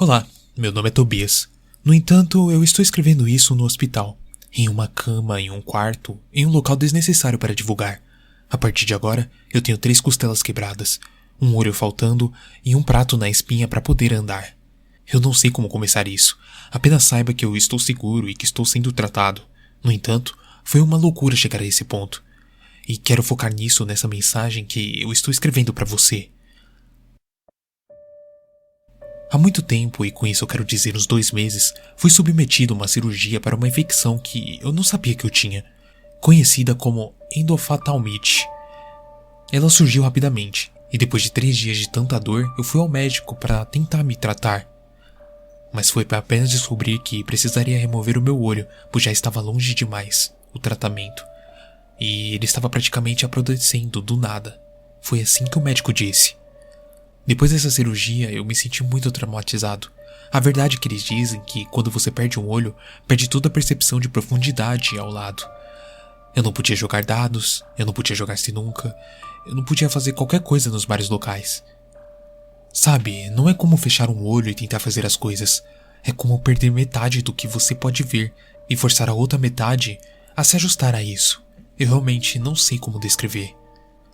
Olá, meu nome é Tobias. No entanto, eu estou escrevendo isso no hospital, em uma cama, em um quarto, em um local desnecessário para divulgar. A partir de agora, eu tenho 3 costelas quebradas, um olho faltando e um prato na espinha para poder andar. Eu não sei como começar isso, apenas saiba que eu estou seguro e que estou sendo tratado. No entanto, foi uma loucura chegar a esse ponto. E quero focar nisso nessa mensagem que eu estou escrevendo para você. Há muito tempo, e com isso eu quero dizer uns 2 meses, fui submetido a uma cirurgia para uma infecção que eu não sabia que eu tinha, conhecida como endoftalmite. Ela surgiu rapidamente, e depois de 3 dias de tanta dor, eu fui ao médico para tentar me tratar. Mas foi para apenas descobrir que precisaria remover o meu olho, pois já estava longe demais o tratamento. E ele estava praticamente apodrecendo do nada. Foi assim que o médico disse. Depois dessa cirurgia, eu me senti muito traumatizado. A verdade é que eles dizem que quando você perde um olho, perde toda a percepção de profundidade ao lado. Eu não podia jogar dados, eu não podia jogar sinuca, eu não podia fazer qualquer coisa nos vários locais. Sabe, não é como fechar um olho e tentar fazer as coisas. É como perder metade do que você pode ver e forçar a outra metade a se ajustar a isso. Eu realmente não sei como descrever.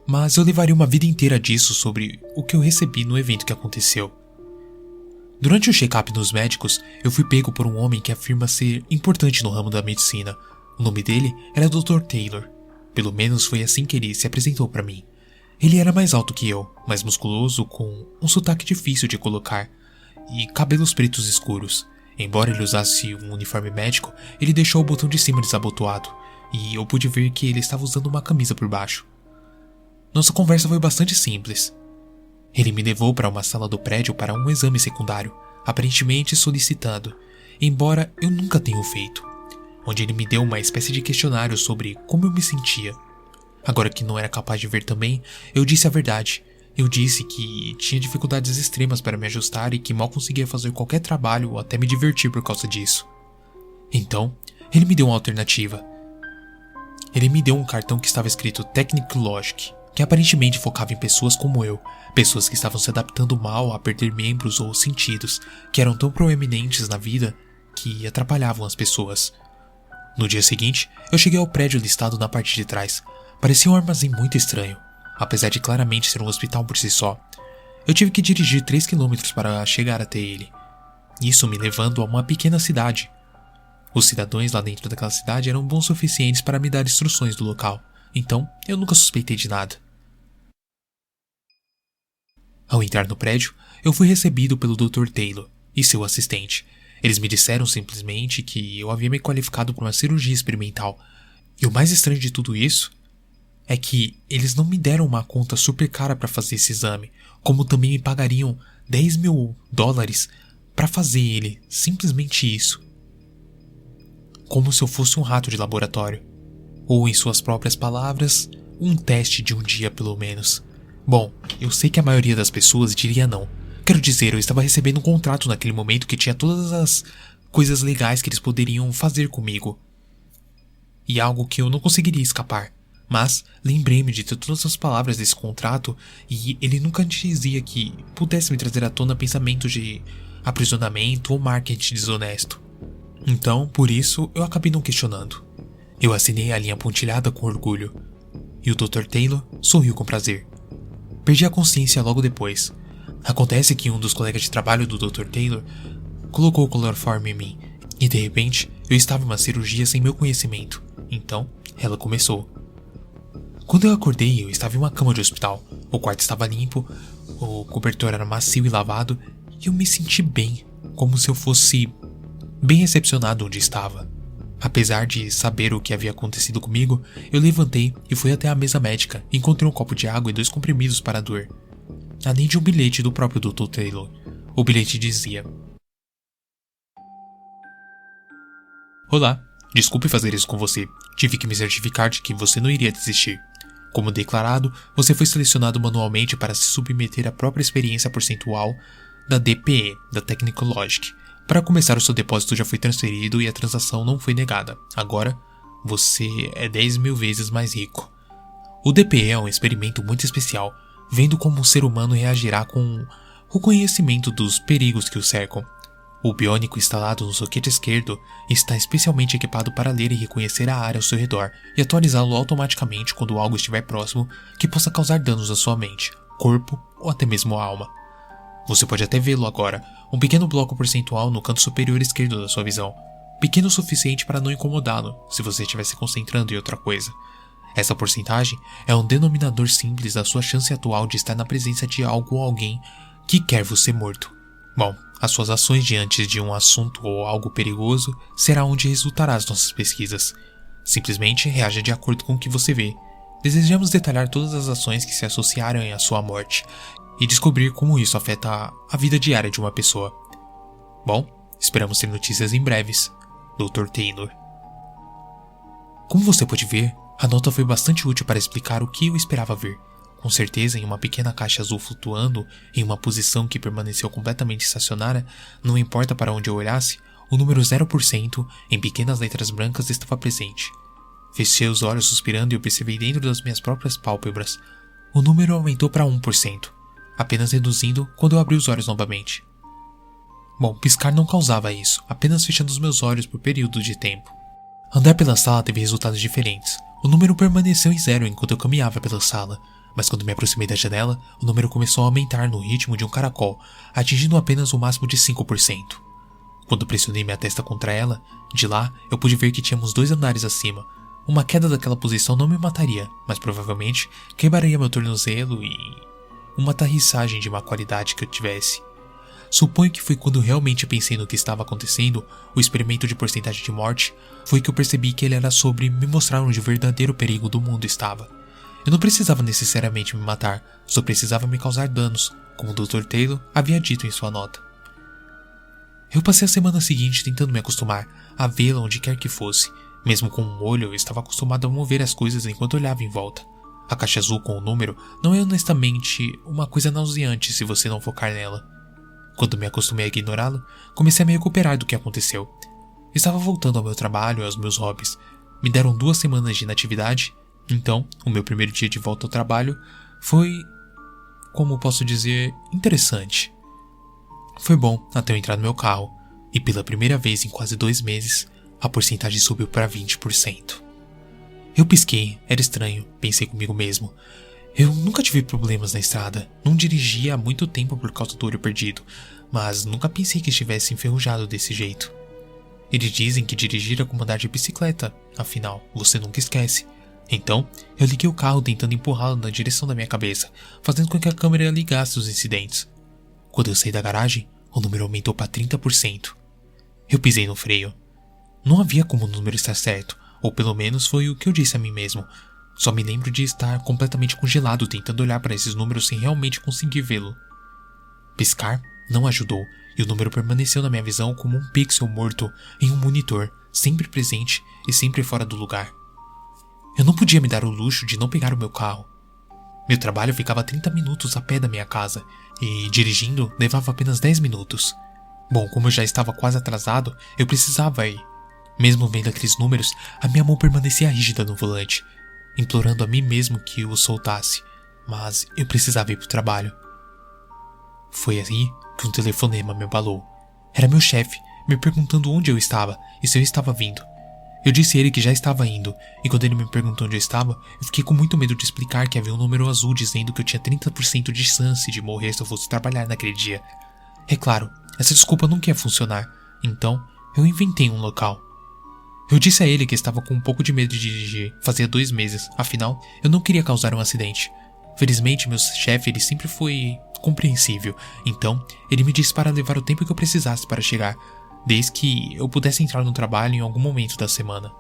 Mas eu levaria uma vida inteira disso sobre o que eu recebi no evento que aconteceu. Durante o check-up nos médicos, eu fui pego por um homem que afirma ser importante no ramo da medicina. O nome dele era Dr. Taylor. Pelo menos foi assim que ele se apresentou para mim. Ele era mais alto que eu, mais musculoso, com um sotaque difícil de colocar, e cabelos pretos escuros. Embora ele usasse um uniforme médico, ele deixou o botão de cima desabotoado, e eu pude ver que ele estava usando uma camisa por baixo. Nossa conversa foi bastante simples. Ele me levou para uma sala do prédio para um exame secundário, aparentemente solicitado, embora eu nunca tenha o feito, onde ele me deu uma espécie de questionário sobre como eu me sentia. Agora que não era capaz de ver também, eu disse a verdade. Eu disse que tinha dificuldades extremas para me ajustar e que mal conseguia fazer qualquer trabalho ou até me divertir por causa disso. Então, ele me deu uma alternativa. Ele me deu um cartão que estava escrito Technic Logic, que aparentemente focava em pessoas como eu, pessoas que estavam se adaptando mal a perder membros ou sentidos, que eram tão proeminentes na vida que atrapalhavam as pessoas. No dia seguinte, eu cheguei ao prédio listado na parte de trás. Parecia um armazém muito estranho, apesar de claramente ser um hospital por si só. Eu tive que dirigir 3 km para chegar até ele, isso me levando a uma pequena cidade. Os cidadãos lá dentro daquela cidade eram bons o suficientes para me dar instruções do local, então eu nunca suspeitei de nada. Ao entrar no prédio, eu fui recebido pelo Dr. Taylor e seu assistente. Eles me disseram simplesmente que eu havia me qualificado para uma cirurgia experimental. E o mais estranho de tudo isso é que eles não me deram uma conta super cara para fazer esse exame, como também me pagariam $10.000 para fazer ele, simplesmente isso. Como se eu fosse um rato de laboratório. Ou, em suas próprias palavras, um teste de um dia pelo menos. Bom, eu sei que a maioria das pessoas diria não. Quero dizer, eu estava recebendo um contrato naquele momento que tinha todas as coisas legais que eles poderiam fazer comigo. E algo que eu não conseguiria escapar. Mas lembrei-me de todas as palavras desse contrato e ele nunca dizia que pudesse me trazer à tona pensamentos de aprisionamento ou marketing desonesto. Então, por isso, eu acabei não questionando. Eu assinei a linha pontilhada com orgulho. E o Dr. Taylor sorriu com prazer. Perdi a consciência logo depois. Acontece que um dos colegas de trabalho do Dr. Taylor colocou o cloroforme em mim, e de repente eu estava em uma cirurgia sem meu conhecimento. Então, ela começou. Quando eu acordei, eu estava em uma cama de hospital. O quarto estava limpo, o cobertor era macio e lavado, e eu me senti bem, como se eu fosse bem recepcionado onde estava. Apesar de saber o que havia acontecido comigo, eu levantei e fui até a mesa médica. Encontrei um copo de água e 2 comprimidos para a dor, além de um bilhete do próprio Dr. Taylor. O bilhete dizia: Olá, desculpe fazer isso com você. Tive que me certificar de que você não iria desistir. Como declarado, você foi selecionado manualmente para se submeter à própria experiência percentual da DPE, da Technic Logic. Para começar, o seu depósito já foi transferido e a transação não foi negada. Agora, você é 10.000 vezes mais rico. O DPE é um experimento muito especial, vendo como um ser humano reagirá com o conhecimento dos perigos que o cercam. O biônico instalado no soquete esquerdo está especialmente equipado para ler e reconhecer a área ao seu redor e atualizá-lo automaticamente quando algo estiver próximo que possa causar danos à sua mente, corpo ou até mesmo à alma. Você pode até vê-lo agora, um pequeno bloco percentual no canto superior esquerdo da sua visão, pequeno o suficiente para não incomodá-lo se você estiver se concentrando em outra coisa. Essa porcentagem é um denominador simples da sua chance atual de estar na presença de algo ou alguém que quer você morto. Bom, as suas ações diante de um assunto ou algo perigoso será onde resultará as nossas pesquisas. Simplesmente reaja de acordo com o que você vê. Desejamos detalhar todas as ações que se associaram à sua morte e descobrir como isso afeta a vida diária de uma pessoa. Bom, esperamos ter notícias em breves. Dr. Taylor. Como você pode ver, a nota foi bastante útil para explicar o que eu esperava ver. Com certeza, em uma pequena caixa azul flutuando, em uma posição que permaneceu completamente estacionária, não importa para onde eu olhasse, o número 0% em pequenas letras brancas estava presente. Fechei os olhos suspirando e eu percebi dentro das minhas próprias pálpebras. O número aumentou para 1%, apenas reduzindo quando eu abri os olhos novamente. Bom, piscar não causava isso, apenas fechando os meus olhos por período de tempo. Andar pela sala teve resultados diferentes. O número permaneceu em 0 enquanto eu caminhava pela sala, mas quando me aproximei da janela, o número começou a aumentar no ritmo de um caracol, atingindo apenas o máximo de 5%. Quando pressionei minha testa contra ela, de lá eu pude ver que tínhamos 2 andares acima. Uma queda daquela posição não me mataria, mas provavelmente quebraria meu tornozelo e uma aterrissagem de má qualidade que eu tivesse. Suponho que foi quando realmente pensei no que estava acontecendo, o experimento de porcentagem de morte, foi que eu percebi que ele era sobre me mostrar onde o verdadeiro perigo do mundo estava. Eu não precisava necessariamente me matar, só precisava me causar danos, como o Dr. Taylor havia dito em sua nota. Eu passei a semana seguinte tentando me acostumar a vê-la onde quer que fosse. Mesmo com um olho, eu estava acostumado a mover as coisas enquanto olhava em volta. A caixa azul com o número não é honestamente uma coisa nauseante se você não focar nela. Quando me acostumei a ignorá-lo, comecei a me recuperar do que aconteceu. Estava voltando ao meu trabalho e aos meus hobbies. Me deram 2 semanas de inatividade, então o meu primeiro dia de volta ao trabalho foi, como posso dizer, interessante. Foi bom até eu entrar no meu carro, e pela primeira vez em quase 2 meses, a porcentagem subiu para 20%. Eu pisquei, era estranho, pensei comigo mesmo. Eu nunca tive problemas na estrada, não dirigia há muito tempo por causa do olho perdido, mas nunca pensei que estivesse enferrujado desse jeito. Eles dizem que dirigir é como andar de bicicleta, afinal, você nunca esquece. Então, eu liguei o carro tentando empurrá-lo na direção da minha cabeça, fazendo com que a câmera ligasse os incidentes. Quando eu saí da garagem, o número aumentou para 30%. Eu pisei no freio. Não havia como o número estar certo, ou pelo menos foi o que eu disse a mim mesmo. Só me lembro de estar completamente congelado tentando olhar para esses números sem realmente conseguir vê-lo. Piscar não ajudou, e o número permaneceu na minha visão como um pixel morto em um monitor, sempre presente e sempre fora do lugar. Eu não podia me dar o luxo de não pegar o meu carro. Meu trabalho ficava a 30 minutos a pé da minha casa, e dirigindo levava apenas 10 minutos. Bom, como eu já estava quase atrasado, eu precisava ir. Mesmo vendo aqueles números, a minha mão permanecia rígida no volante, implorando a mim mesmo que o soltasse, mas eu precisava ir para o trabalho. Foi aí que um telefonema me abalou. Era meu chefe, me perguntando onde eu estava e se eu estava vindo. Eu disse a ele que já estava indo, e quando ele me perguntou onde eu estava, eu fiquei com muito medo de explicar que havia um número azul dizendo que eu tinha 30% de chance de morrer se eu fosse trabalhar naquele dia. É claro, essa desculpa nunca ia funcionar, então eu inventei um local. Eu disse a ele que estava com um pouco de medo de dirigir, fazia 2 meses, afinal, eu não queria causar um acidente. Felizmente, meu chefe ele sempre foi compreensível, então ele me disse para levar o tempo que eu precisasse para chegar, desde que eu pudesse entrar no trabalho em algum momento da semana.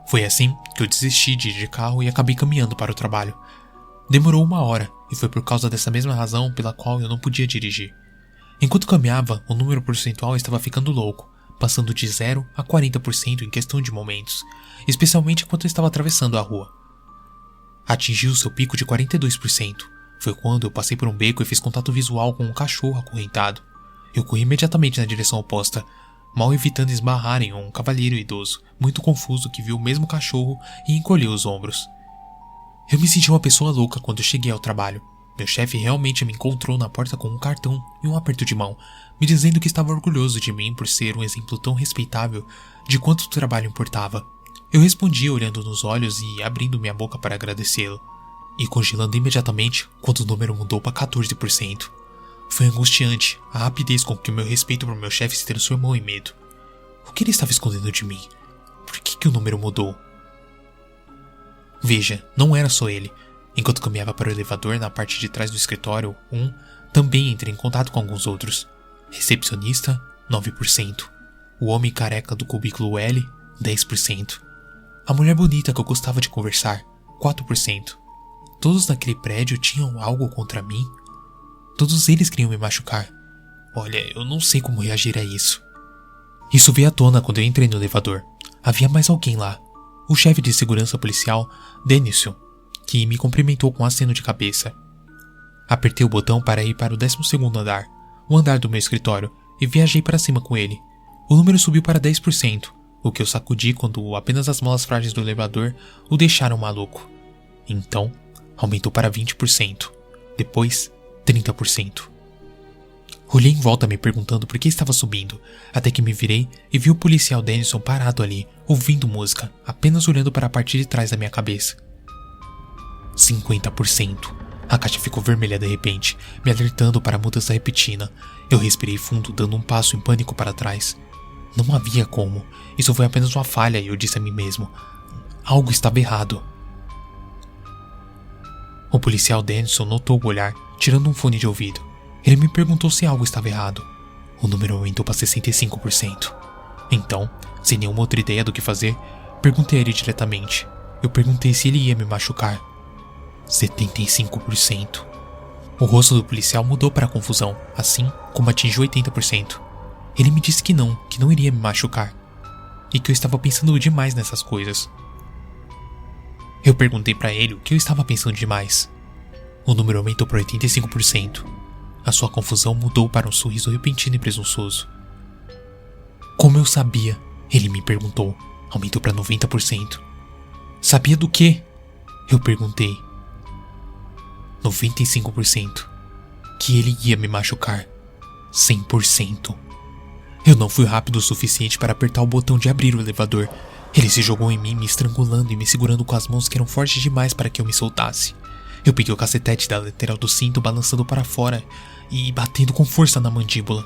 Foi assim que eu desisti de ir de carro e acabei caminhando para o trabalho. Demorou 1 hora, e foi por causa dessa mesma razão pela qual eu não podia dirigir. Enquanto caminhava, o número percentual estava ficando louco, passando de 0 a 40% em questão de momentos, especialmente enquanto eu estava atravessando a rua. Atingiu seu pico de 42%. Foi quando eu passei por um beco e fiz contato visual com um cachorro acorrentado. Eu corri imediatamente na direção oposta, mal evitando esbarrar em um cavalheiro idoso, muito confuso que viu o mesmo cachorro e encolheu os ombros. Eu me senti uma pessoa louca quando cheguei ao trabalho. meu chefe realmente me encontrou na porta com um cartão e um aperto de mão, me dizendo que estava orgulhoso de mim por ser um exemplo tão respeitável de quanto o trabalho importava. Eu respondi olhando nos olhos e abrindo minha boca para agradecê-lo, e congelando imediatamente quando o número mudou para 14%. Foi angustiante a rapidez com que o meu respeito por meu chefe se transformou em medo. O que ele estava escondendo de mim? Por que o número mudou? Veja, não era só ele. Enquanto caminhava para o elevador na parte de trás do escritório, também entrei em contato com alguns outros. Recepcionista, 9%. O homem careca do cubículo L, 10%. A mulher bonita que eu gostava de conversar, 4%. Todos naquele prédio tinham algo contra mim. Todos eles queriam me machucar. Olha, eu não sei como reagir a isso. Isso veio à tona quando eu entrei no elevador. Havia mais alguém lá. O chefe de segurança policial, Denison, que me cumprimentou com um aceno de cabeça. Apertei o botão para ir para o 12º andar, o andar do meu escritório, e viajei para cima com ele. O número subiu para 10%, o que eu sacudi quando apenas as molas frágeis do elevador o deixaram maluco. Então, aumentou para 20%, depois 30%. Olhei em volta me perguntando por que estava subindo, até que me virei e vi o policial Denison parado ali, ouvindo música, apenas olhando para a parte de trás da minha cabeça. 50%. A caixa ficou vermelha de repente, me alertando para a mudança repentina. Eu respirei fundo, dando um passo em pânico para trás. Não havia como. Isso foi apenas uma falha e eu disse a mim mesmo. Algo estava errado. O policial Denison notou o olhar, tirando um fone de ouvido. Ele me perguntou se algo estava errado. O número aumentou para 65%. Então, sem nenhuma outra ideia do que fazer, perguntei a ele diretamente. Eu perguntei se ele ia me machucar. 75%. O rosto do policial mudou para a confusão, assim como atingiu 80%. Ele me disse que não iria me machucar. E que eu estava pensando demais nessas coisas. Eu perguntei para ele o que eu estava pensando demais. O número aumentou para 85%. A sua confusão mudou para um sorriso repentino e presunçoso. Como eu sabia? Ele me perguntou. Aumentou para 90%. Sabia do quê? Eu perguntei. 95%. Que ele ia me machucar. 100%. Eu não fui rápido o suficiente para apertar o botão de abrir o elevador. Ele se jogou em mim, me estrangulando e me segurando com as mãos que eram fortes demais para que eu me soltasse. Eu peguei o cacetete da lateral do cinto balançando para fora e batendo com força na mandíbula.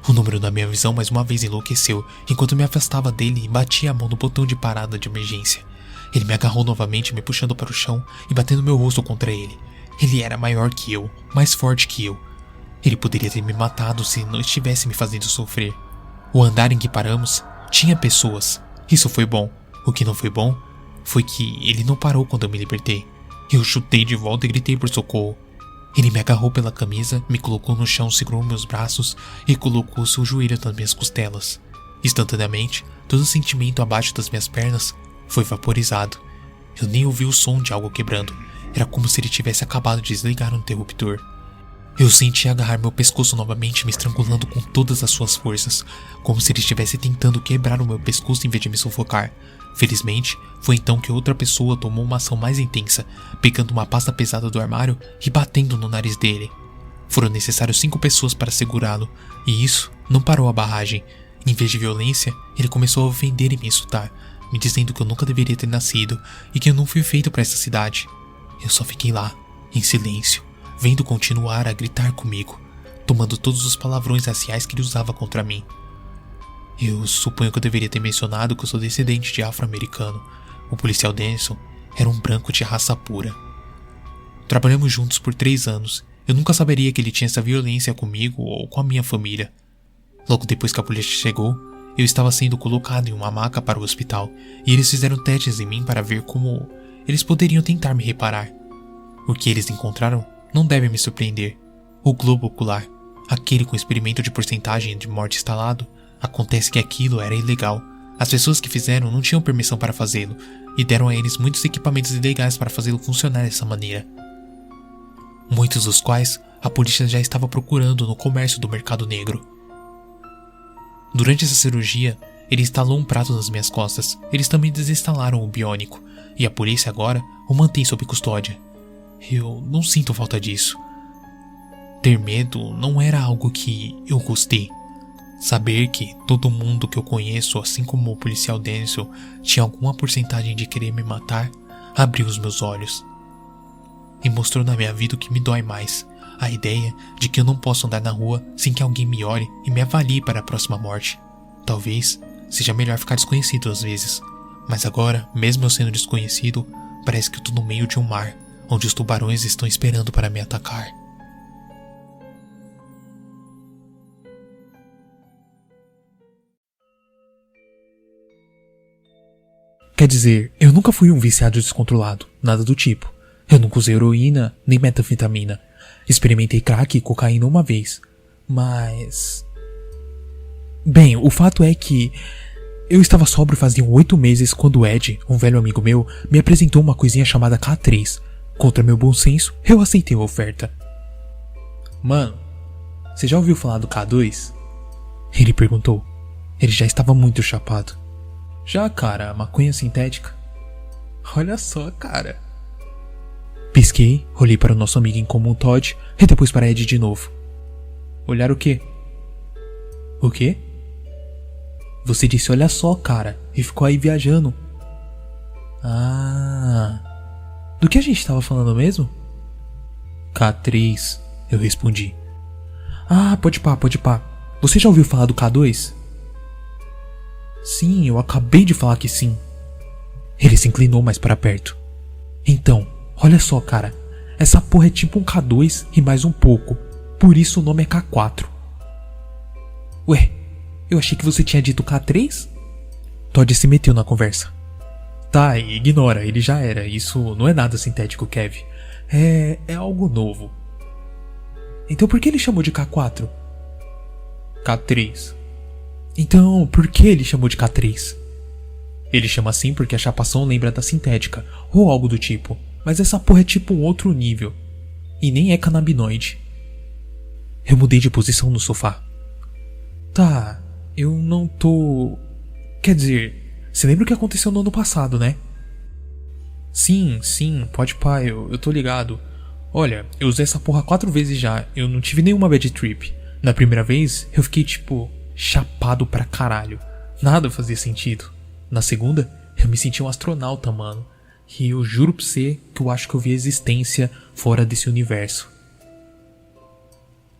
O número da minha visão mais uma vez enlouqueceu enquanto me afastava dele e batia a mão no botão de parada de emergência. Ele me agarrou novamente, me puxando para o chão e batendo meu rosto contra ele. Ele era maior que eu, mais forte que eu. Ele poderia ter me matado se não estivesse me fazendo sofrer. O andar em que paramos tinha pessoas. Isso foi bom. O que não foi bom foi que ele não parou quando eu me libertei. Eu chutei de volta e gritei por socorro. Ele me agarrou pela camisa, me colocou no chão, segurou meus braços e colocou seu joelho nas minhas costelas. Instantaneamente, todo o sentimento abaixo das minhas pernas foi vaporizado. Eu nem ouvi o som de algo quebrando. Era como se ele tivesse acabado de desligar um interruptor. Eu senti agarrar meu pescoço novamente, me estrangulando com todas as suas forças, como se ele estivesse tentando quebrar o meu pescoço em vez de me sufocar. Felizmente, foi então que outra pessoa tomou uma ação mais intensa, pegando uma pasta pesada do armário e batendo no nariz dele. Foram necessários 5 pessoas para segurá-lo, e isso não parou a barragem. Em vez de violência, ele começou a ofender e me insultar, me dizendo que eu nunca deveria ter nascido e que eu não fui feito para essa cidade. Eu só fiquei lá, em silêncio, vendo continuar a gritar comigo, tomando todos os palavrões raciais que ele usava contra mim. Eu suponho que eu deveria ter mencionado que eu sou descendente de afro-americano. O policial Denison era um branco de raça pura. Trabalhamos juntos por 3 anos. Eu nunca saberia que ele tinha essa violência comigo ou com a minha família. Logo depois que a polícia chegou, eu estava sendo colocado em uma maca para o hospital e eles fizeram testes em mim para ver como eles poderiam tentar me reparar. O que eles encontraram não deve me surpreender. O globo ocular, aquele com experimento de porcentagem de morte instalado, acontece que aquilo era ilegal. As pessoas que fizeram não tinham permissão para fazê-lo e deram a eles muitos equipamentos ilegais para fazê-lo funcionar dessa maneira. Muitos dos quais a polícia já estava procurando no comércio do mercado negro. Durante essa cirurgia, ele instalou um prato nas minhas costas. Eles também desinstalaram o biônico e a polícia agora o mantém sob custódia. Eu não sinto falta disso. Ter medo não era algo que eu gostei. Saber que todo mundo que eu conheço, assim como o policial Denzel, tinha alguma porcentagem de querer me matar, abriu os meus olhos. E mostrou na minha vida o que me dói mais. A ideia de que eu não posso andar na rua sem que alguém me olhe e me avalie para a próxima morte. Talvez seja melhor ficar desconhecido às vezes. Mas agora, mesmo eu sendo desconhecido, parece que eu tô no meio de um mar, onde os tubarões estão esperando para me atacar. Quer dizer, eu nunca fui um viciado descontrolado, nada do tipo. Eu nunca usei heroína, nem metanfetamina. Experimentei crack e cocaína uma vez. Mas... Bem, o fato é que... Eu estava sóbrio faziam 8 meses quando o Ed, um velho amigo meu, me apresentou uma coisinha chamada K3. Contra meu bom senso, eu aceitei a oferta. Mano, você já ouviu falar do K2? Ele perguntou. Ele já estava muito chapado. Já, cara, maconha sintética. Olha só, cara. Pisquei, olhei para o nosso amigo em comum Todd e depois para Ed de novo. Olhar o quê? O quê? Você disse olha só, cara, e ficou aí viajando. Ah... Do que a gente estava falando mesmo? K3, eu respondi. Ah, pode pá. Você já ouviu falar do K2? Sim, eu acabei de falar que sim. Ele se inclinou mais para perto. Então, olha só, cara. Essa porra é tipo um K2 e mais um pouco. Por isso o nome é K4. Ué, eu achei que você tinha dito K3? Todd se meteu na conversa. Tá, ignora, ele já era. Isso não é nada sintético, Kev. É algo novo. Então por que ele chamou de K4? K3. Então, por que ele chamou de K3? Ele chama assim porque a chapação lembra da sintética, ou algo do tipo. Mas essa porra é tipo um outro nível. E nem é canabinoide. Eu mudei de posição no sofá. Tá, eu não tô... Quer dizer, você lembra o que aconteceu no ano passado, né? Sim, pode pá, eu tô ligado. Olha, eu usei essa porra 4 vezes já, eu não tive nenhuma bad trip. Na primeira vez, eu fiquei tipo... chapado pra caralho. Nada fazia sentido. Na segunda, eu me senti um astronauta, mano. E eu juro pra você que eu acho que eu vi a existência fora desse universo.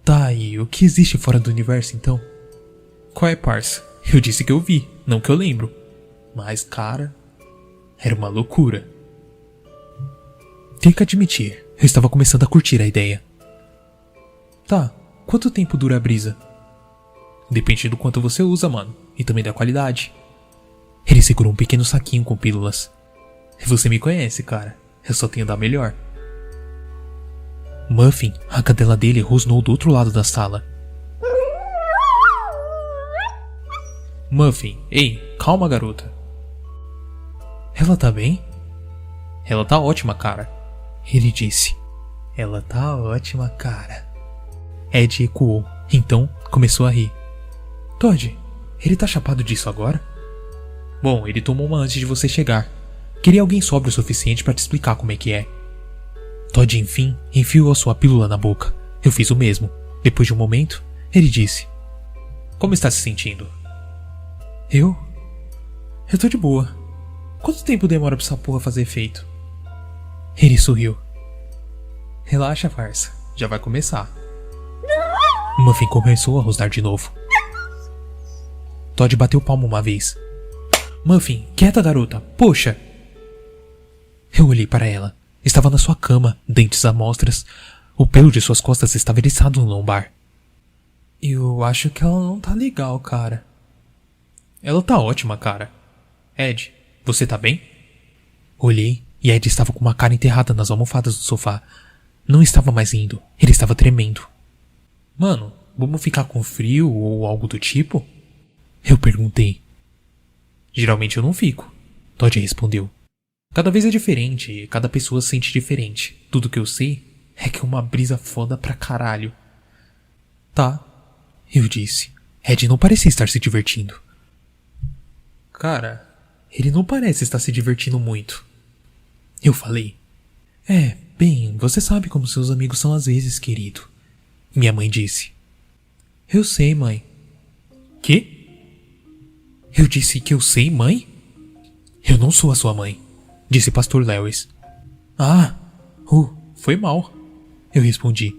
Tá, e o que existe fora do universo, então? Qual é, parça? Eu disse que eu vi, não que eu lembro. Mas, cara, era uma loucura. Tenho que admitir, eu estava começando a curtir a ideia. Tá, quanto tempo dura a brisa? Depende do quanto você usa, mano. E também da qualidade. Ele segurou um pequeno saquinho com pílulas. Você me conhece, cara. Eu só tenho da melhor. Muffin, a cadela dele, rosnou do outro lado da sala. Muffin, ei, calma, garota. Ela tá bem? Ela tá ótima, cara. Ele disse. Ela tá ótima, cara. Ed ecoou. Então, começou a rir. Todd, ele tá chapado disso agora? Bom, ele tomou uma antes de você chegar. Queria alguém sóbrio o suficiente pra te explicar como é que é. Todd, enfim, enfiou a sua pílula na boca. Eu fiz o mesmo. Depois de um momento, ele disse. Como está se sentindo? Eu tô de boa. Quanto tempo demora pra essa porra fazer efeito? Ele sorriu. Relaxa, farsa. Já vai começar. Muffin começou a rosnar de novo. Todd bateu palma uma vez. Muffin, quieta, garota. Poxa! Eu olhei para ela. Estava na sua cama, dentes à mostras. O pelo de suas costas estava eriçado no lombar. Eu acho que ela não tá legal, cara. Ela tá ótima, cara. Ed, você tá bem? Olhei e Ed estava com uma cara enterrada nas almofadas do sofá. Não estava mais rindo, ele estava tremendo. Mano, vamos ficar com frio ou algo do tipo? Eu perguntei. Geralmente eu não fico, Todd respondeu. Cada vez é diferente e cada pessoa se sente diferente. Tudo que eu sei é que é uma brisa foda pra caralho. Tá, eu disse. Ed não parecia estar se divertindo. Cara, ele não parece estar se divertindo muito. Eu falei. Bem, você sabe como seus amigos são às vezes, querido. Minha mãe disse. Eu sei, mãe. Quê? Eu disse que eu sei, mãe? Eu não sou a sua mãe, disse Pastor Lewis. Ah, foi mal, eu respondi.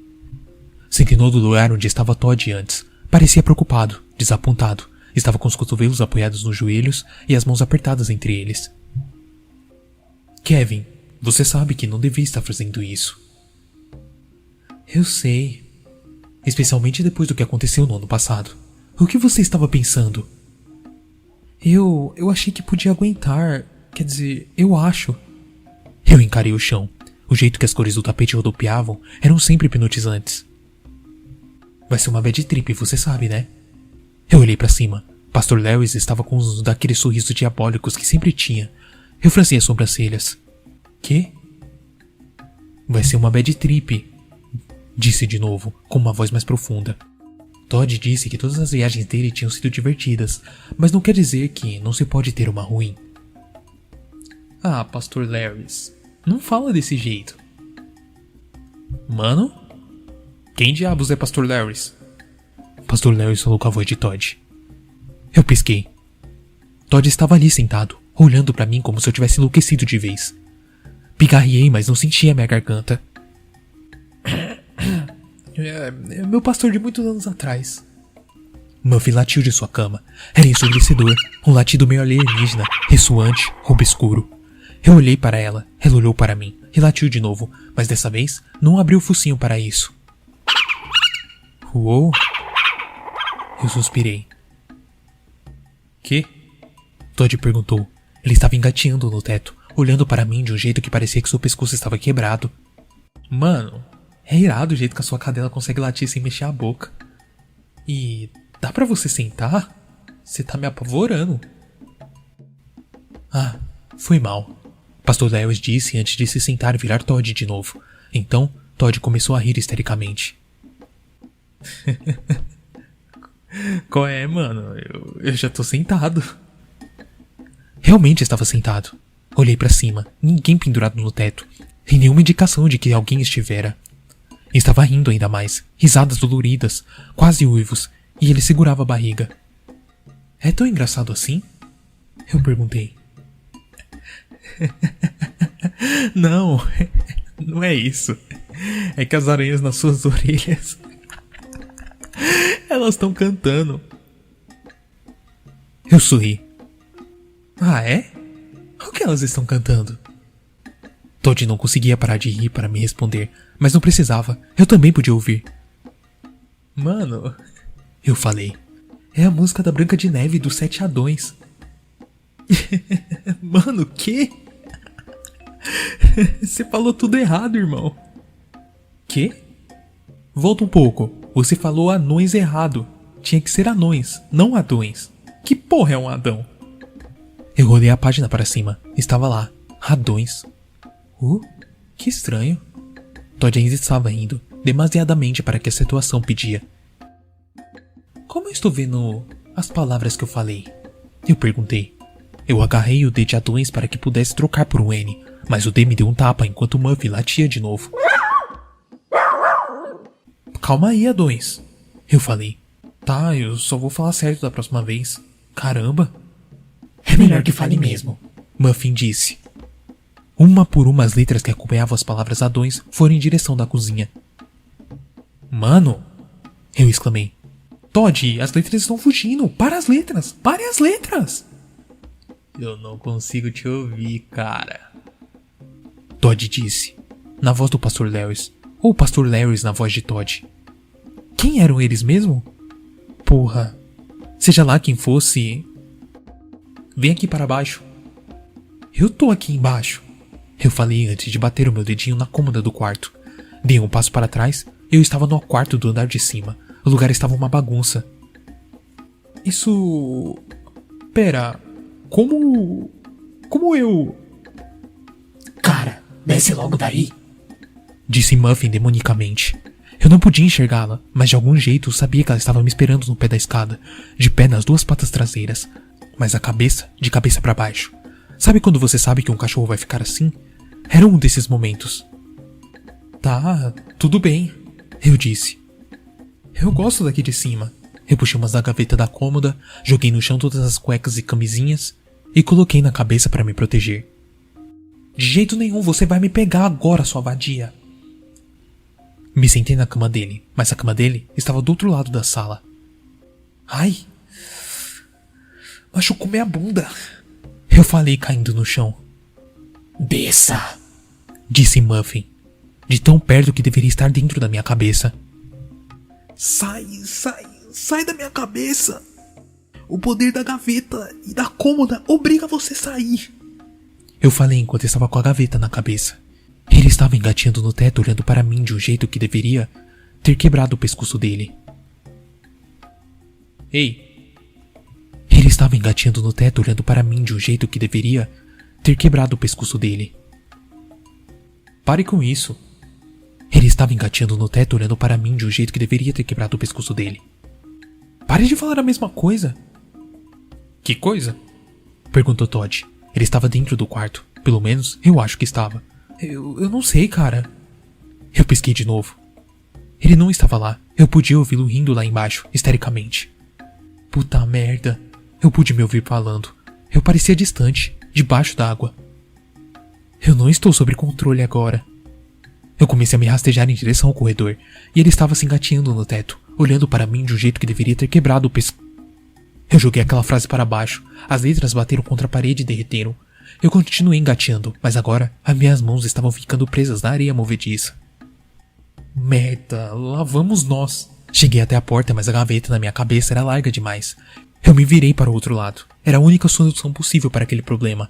Se inclinou do lugar onde estava Todd antes. Parecia preocupado, desapontado. Estava com os cotovelos apoiados nos joelhos e as mãos apertadas entre eles. Kevin, você sabe que não devia estar fazendo isso. Eu sei. Especialmente depois do que aconteceu no ano passado. O que você estava pensando? Eu achei que podia aguentar. Quer dizer, eu acho. Eu encarei o chão. O jeito que as cores do tapete rodopiavam eram sempre hipnotizantes. Vai ser uma bad trip, você sabe, né? Eu olhei pra cima. Pastor Lewis estava com um daqueles sorrisos diabólicos que sempre tinha. Eu franzi as sobrancelhas. Quê? Vai ser uma bad trip, disse de novo, com uma voz mais profunda. Todd disse que todas as viagens dele tinham sido divertidas, mas não quer dizer que não se pode ter uma ruim. Ah, Pastor Lewis, não fala desse jeito. Mano? Quem diabos é Pastor Lewis? Pastor Lewis falou com a voz de Todd. Eu pisquei. Todd estava ali sentado, olhando pra mim como se eu tivesse enlouquecido de vez. Pigarriei, mas não sentia minha garganta. É meu pastor de muitos anos atrás. Muffy latiu de sua cama. Era ensurdecedor, um latido meio alienígena, ressoante, obscuro. Eu olhei para ela, ela olhou para mim, e latiu de novo, mas dessa vez não abriu o focinho para isso. Uou! Eu suspirei. Que? Todd perguntou. Ele estava engateando no teto, olhando para mim de um jeito que parecia que seu pescoço estava quebrado. Mano, é irado o jeito que a sua cadela consegue latir sem mexer a boca. E dá pra você sentar? Você tá me apavorando. Ah, foi mal. Pastor Lewis disse antes de se sentar e virar Todd de novo. Então, Todd começou a rir histericamente. Qual é, mano? Eu já tô sentado. Realmente estava sentado. Olhei pra cima, ninguém pendurado no teto, e nenhuma indicação de que alguém estivera. Estava rindo ainda mais, risadas doloridas, quase uivos, e ele segurava a barriga. É tão engraçado assim? Eu perguntei. Não, não é isso. É que as aranhas nas suas orelhas, elas estão cantando. Eu sorri. Ah, é? O que elas estão cantando? Todd não conseguia parar de rir para me responder, mas não precisava. Eu também podia ouvir. Mano, eu falei. É a música da Branca de Neve dos 7 Adões. Mano, o quê? Você falou tudo errado, irmão. Quê? Volta um pouco. Você falou anões errado. Tinha que ser anões, não adões. Que porra é um adão? Eu rodei a página para cima. Estava lá. Adões. Que estranho. Todd ainda estava rindo, demasiadamente para que a situação pedia. Como eu estou vendo as palavras que eu falei? Eu perguntei. Eu agarrei o D de adões para que pudesse trocar por um N, mas o D me deu um tapa enquanto o Muffy latia de novo. Calma aí, adões. Eu falei. Tá, eu só vou falar certo da próxima vez. Caramba. É melhor que fale mesmo, Muffin disse. Uma por uma as letras que acompanhavam as palavras adões foram em direção da cozinha. Mano! Eu exclamei. Todd, as letras estão fugindo! Para as letras! Pare as letras! Eu não consigo te ouvir, cara. Todd disse, na voz do Pastor Lewis, ou Pastor Lewis na voz de Todd. Quem eram eles mesmo? Porra. Seja lá quem fosse... Vem aqui para baixo. Eu tô aqui embaixo. Eu falei antes de bater o meu dedinho na cômoda do quarto. Dei um passo para trás e eu estava no quarto do andar de cima. O lugar estava uma bagunça. Isso... Pera... Como eu... Cara, desce logo daí. Disse Muffin demonicamente. Eu não podia enxergá-la, mas de algum jeito eu sabia que ela estava me esperando no pé da escada, de pé nas 2 patas traseiras, mas a cabeça de cabeça para baixo. Sabe quando você sabe que um cachorro vai ficar assim? Era um desses momentos. Tá, tudo bem, eu disse. Eu gosto daqui de cima. Eu puxei umas da gaveta da cômoda, joguei no chão todas as cuecas e camisinhas e coloquei na cabeça para me proteger. De jeito nenhum, você vai me pegar agora, sua vadia. Me sentei na cama dele, mas a cama dele estava do outro lado da sala. Ai, machucou minha bunda. Eu falei caindo no chão. Desça, disse Muffin, de tão perto que deveria estar dentro da minha cabeça. Sai da minha cabeça. O poder da gaveta e da cômoda obriga você a sair. Eu falei enquanto estava com a gaveta na cabeça. Ele estava engatinhando no teto olhando para mim de um jeito que deveria ter quebrado o pescoço dele. Ei! Ele estava engatinhando no teto olhando para mim de um jeito que deveria ter quebrado o pescoço dele. Pare com isso. Ele estava engatinhando no teto olhando para mim de um jeito que deveria ter quebrado o pescoço dele. Pare de falar a mesma coisa. Que coisa? Perguntou Todd. Ele estava dentro do quarto. Pelo menos, eu acho que estava. Eu não sei, cara. Eu pisquei de novo. Ele não estava lá. Eu podia ouvi-lo rindo lá embaixo, histericamente. Puta merda. Eu pude me ouvir falando. Eu parecia distante, debaixo d'água. Eu não estou sob controle agora. Eu comecei a me rastejar em direção ao corredor, e ele estava se engatinhando no teto, olhando para mim de um jeito que deveria ter quebrado o pescoço. Eu joguei aquela frase para baixo, as letras bateram contra a parede e derreteram. Eu continuei engateando, mas agora as minhas mãos estavam ficando presas na areia movediça. Merda, lá vamos nós. Cheguei até a porta, mas a gaveta na minha cabeça era larga demais. Eu me virei para o outro lado. Era a única solução possível para aquele problema.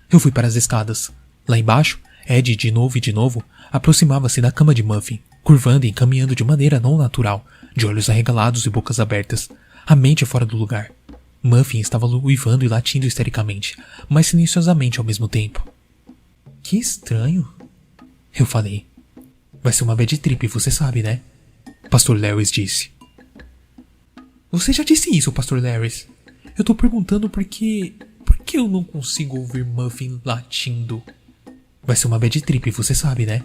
Eu fui para as escadas. Lá embaixo, Ed, de novo, aproximava-se da cama de Muffin, curvando e caminhando de maneira não natural, de olhos arregalados e bocas abertas, a mente fora do lugar. Muffin estava uivando e latindo histericamente, mas silenciosamente ao mesmo tempo. Que estranho, eu falei. Vai ser uma bad trip, você sabe, né? Pastor Lewis disse. Você já disse isso, Pastor Lewis. Eu tô perguntando por que eu não consigo ouvir Muffin latindo. Vai ser uma bad trip, você sabe, né?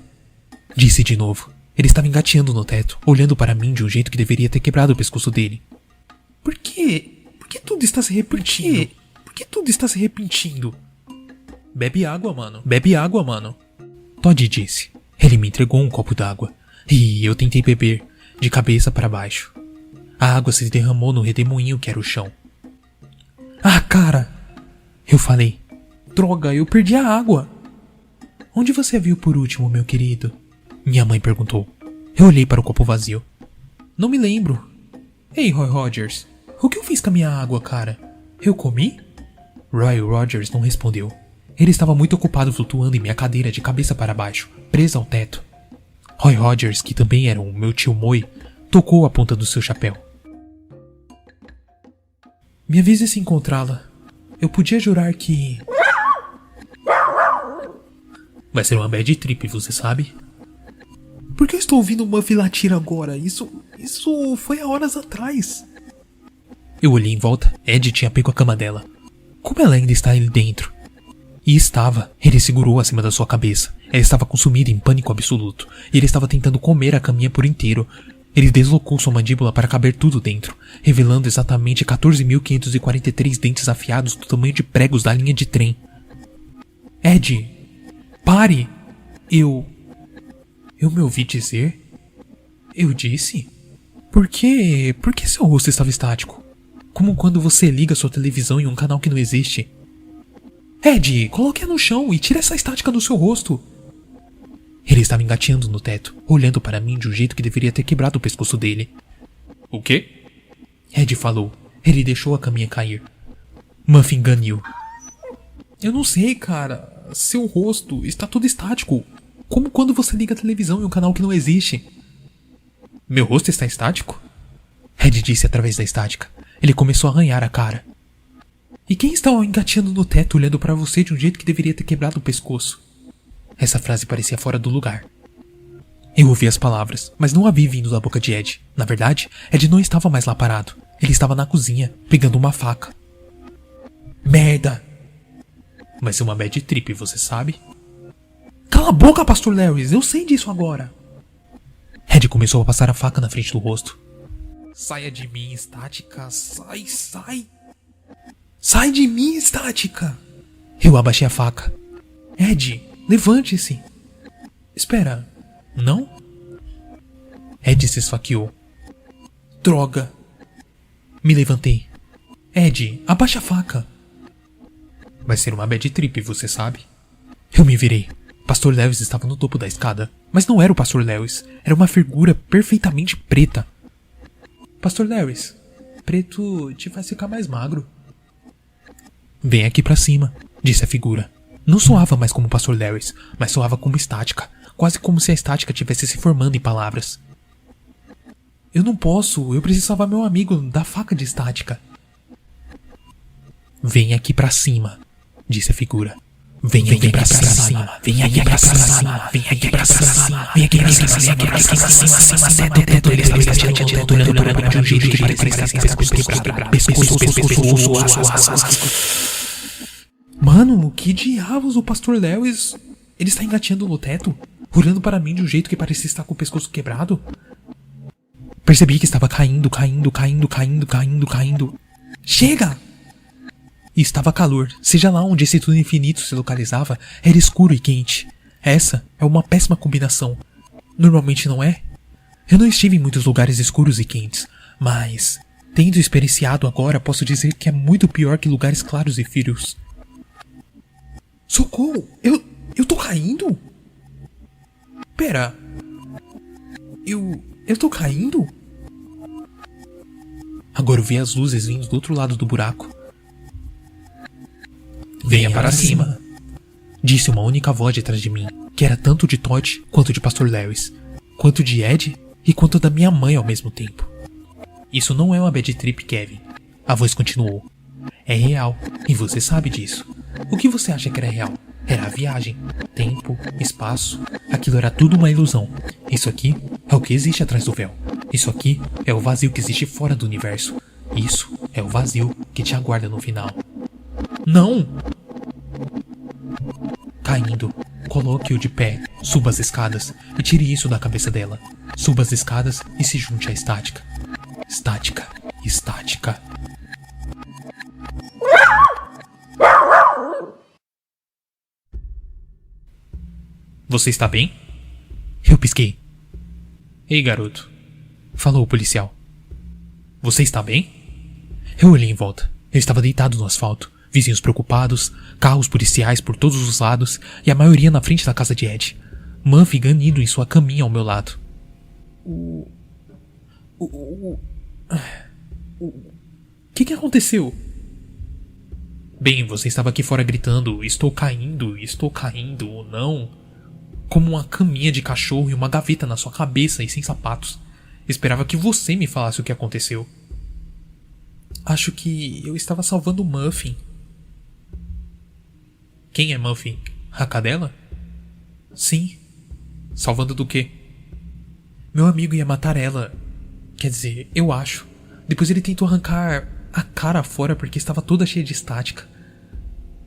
Disse de novo. Ele estava engateando no teto, olhando para mim de um jeito que deveria ter quebrado o pescoço dele. Por quê? Por que tudo está se repetindo? Por que tudo está se repetindo? Bebe água, mano. Todd disse. Ele me entregou um copo d'água. E eu tentei beber, de cabeça para baixo. A água se derramou no redemoinho que era o chão. Ah, cara! Eu falei. Droga, eu perdi a água. Onde você a viu por último, meu querido? Minha mãe perguntou. Eu olhei para o copo vazio. Não me lembro. Ei, Roy Rogers, o que eu fiz com a minha água, cara? Eu comi? Roy Rogers não respondeu. Ele estava muito ocupado flutuando em minha cadeira de cabeça para baixo, presa ao teto. Roy Rogers, que também era o meu tio Moe, tocou a ponta do seu chapéu. Me avise se encontrá-la. Eu podia jurar que... Vai ser uma bad trip, você sabe? Por que eu estou ouvindo Muffin latir agora? Isso foi há horas atrás. Eu olhei em volta. Ed tinha pego a cama dela. Como ela ainda está ali dentro? E estava. Ele segurou acima da sua cabeça. Ela estava consumida em pânico absoluto. E ele estava tentando comer a caminha por inteiro. Ele deslocou sua mandíbula para caber tudo dentro, revelando exatamente 14.543 dentes afiados do tamanho de pregos da linha de trem. Ed, pare! Eu me ouvi dizer? Eu disse? Por que seu rosto estava estático? Como quando você liga sua televisão em um canal que não existe. Ed, coloque-a no chão e tire essa estática do seu rosto. Ele estava engateando no teto, olhando para mim de um jeito que deveria ter quebrado o pescoço dele. O quê? Ed falou. Ele deixou a caminha cair. Muffin ganiu. Eu não sei, cara. Seu rosto está todo estático. Como quando você liga a televisão em um canal que não existe. Meu rosto está estático? Ed disse através da estática. Ele começou a arranhar a cara. E quem está engateando no teto olhando para você de um jeito que deveria ter quebrado o pescoço? Essa frase parecia fora do lugar. Eu ouvi as palavras, mas não havia vindo da boca de Ed. Na verdade, Ed não estava mais lá parado. Ele estava na cozinha, pegando uma faca. Merda! Vai ser uma bad trip, você sabe? Cala a boca, Pastor Lewis, eu sei disso agora. começou a passar a faca na frente do rosto. Saia de mim, estática. Sai, sai. Sai de mim, estática. Eu abaixei a faca. Ed, levante-se. Espera, não? Ed se esfaqueou. Droga. Me levantei. Ed, abaixa a faca. Vai ser uma bad trip, você sabe? Eu me virei. Pastor Lewis estava no topo da escada. Mas não era o Pastor Lewis. Era uma figura perfeitamente preta. Pastor Lewis, preto te faz ficar mais magro. Vem aqui pra cima, disse a figura. Não soava mais como o Pastor Lewis, mas soava como estática. Quase como se a estática estivesse se formando em palavras. Eu não posso, eu preciso salvar meu amigo da faca de estática. Vem aqui pra cima, disse a figura. Vem aqui pra cima, vem aqui pra cima, vem aqui pra cima, vem aqui pra cima, vem aqui pra cima, até o teto, ele está te aturando de um jeito que parece pescoço. Mano, que diabos, o Pastor Lewis? Ele está engateando no teto, olhando para mim de um jeito que parecia estar com o pescoço quebrado. Percebi que estava caindo. Chega! E estava calor, seja lá onde esse túnel infinito se localizava, era escuro e quente. Essa é uma péssima combinação. Normalmente não é? Eu não estive em muitos lugares escuros e quentes, mas, tendo experienciado agora, posso dizer que é muito pior que lugares claros e frios. Socorro! Eu tô caindo? Pera. Eu tô caindo? Agora eu vi as luzes vindo do outro lado do buraco. Venha para cima, disse uma única voz de trás de mim, que era tanto de Todd quanto de Pastor Lewis, quanto de Ed e quanto da minha mãe ao mesmo tempo. Isso não é uma bad trip, Kevin. A voz continuou. É real, e você sabe disso. O que você acha que era real? Era a viagem, tempo, espaço. Aquilo era tudo uma ilusão. Isso aqui é o que existe atrás do véu. Isso aqui é o vazio que existe fora do universo. Isso é o vazio que te aguarda no final. Não! Caindo, coloque-o de pé, suba as escadas e tire isso da cabeça dela. Suba as escadas e se junte à estática. Estática, estática. Você está bem? Eu pisquei. Ei, garoto, falou o policial. Você está bem? Eu olhei em volta. Eu estava deitado no asfalto. Vizinhos preocupados, carros policiais por todos os lados e a maioria na frente da casa de Ed. Murphy ganido em sua caminha ao meu lado. O que aconteceu? Bem, você estava aqui fora gritando, estou caindo, ou não. Como uma caminha de cachorro e uma gaveta na sua cabeça e sem sapatos. Esperava que você me falasse o que aconteceu. Acho que eu estava salvando o Muffin. Quem é Muffin? A cadela? Sim. Salvando do quê? Meu amigo ia matar ela. Quer dizer, eu acho. Depois ele tentou arrancar a cara fora porque estava toda cheia de estática.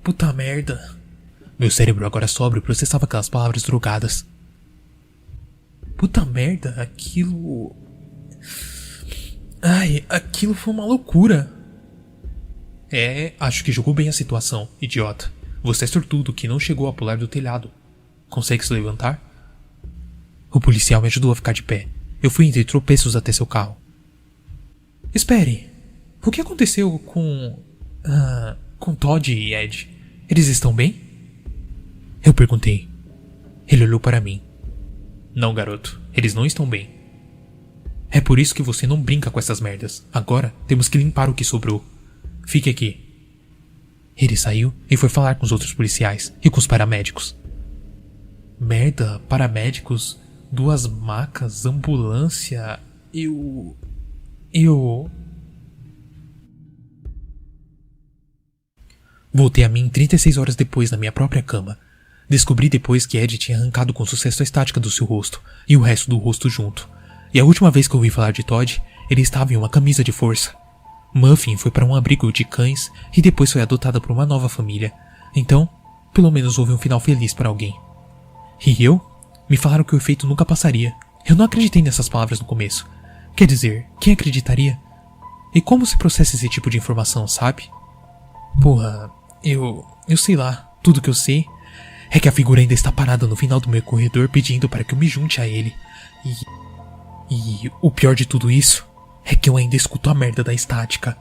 Puta merda. Meu cérebro, agora sóbrio, processava aquelas palavras drogadas. Puta merda, aquilo... Ai, aquilo foi uma loucura. Acho que jogou bem a situação, idiota. Você é sortudo que não chegou a pular do telhado. Consegue se levantar? O policial me ajudou a ficar de pé. Eu fui entre tropeços até seu carro. Espere. O que aconteceu com Todd e Ed? Eles estão bem? Eu perguntei. Ele olhou para mim. Não, garoto. Eles não estão bem. É por isso que você não brinca com essas merdas. Agora temos que limpar o que sobrou. Fique aqui. Ele saiu e foi falar com os outros policiais e com os paramédicos. Merda, paramédicos, 2 macas, ambulância... Eu... Voltei a mim 36 horas depois na minha própria cama. Descobri depois que Ed tinha arrancado com sucesso a estática do seu rosto e o resto do rosto junto. E a última vez que eu ouvi falar de Todd, ele estava em uma camisa de força. Muffin foi para um abrigo de cães e depois foi adotada por uma nova família. Então, pelo menos houve um final feliz para alguém. E eu? Me falaram que o efeito nunca passaria. Eu não acreditei nessas palavras no começo. Quer dizer, quem acreditaria? E como se processa esse tipo de informação, sabe? Porra, eu sei lá. Tudo que eu sei é que a figura ainda está parada no final do meu corredor pedindo para que eu me junte a ele. E o pior de tudo isso é que eu ainda escuto a merda da estática.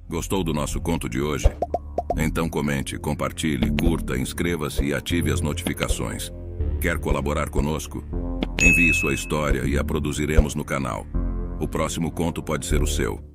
Gostou do nosso conto de hoje? Então comente, compartilhe, curta, inscreva-se e ative as notificações. Quer colaborar conosco? Envie sua história e a produziremos no canal. O próximo conto pode ser o seu.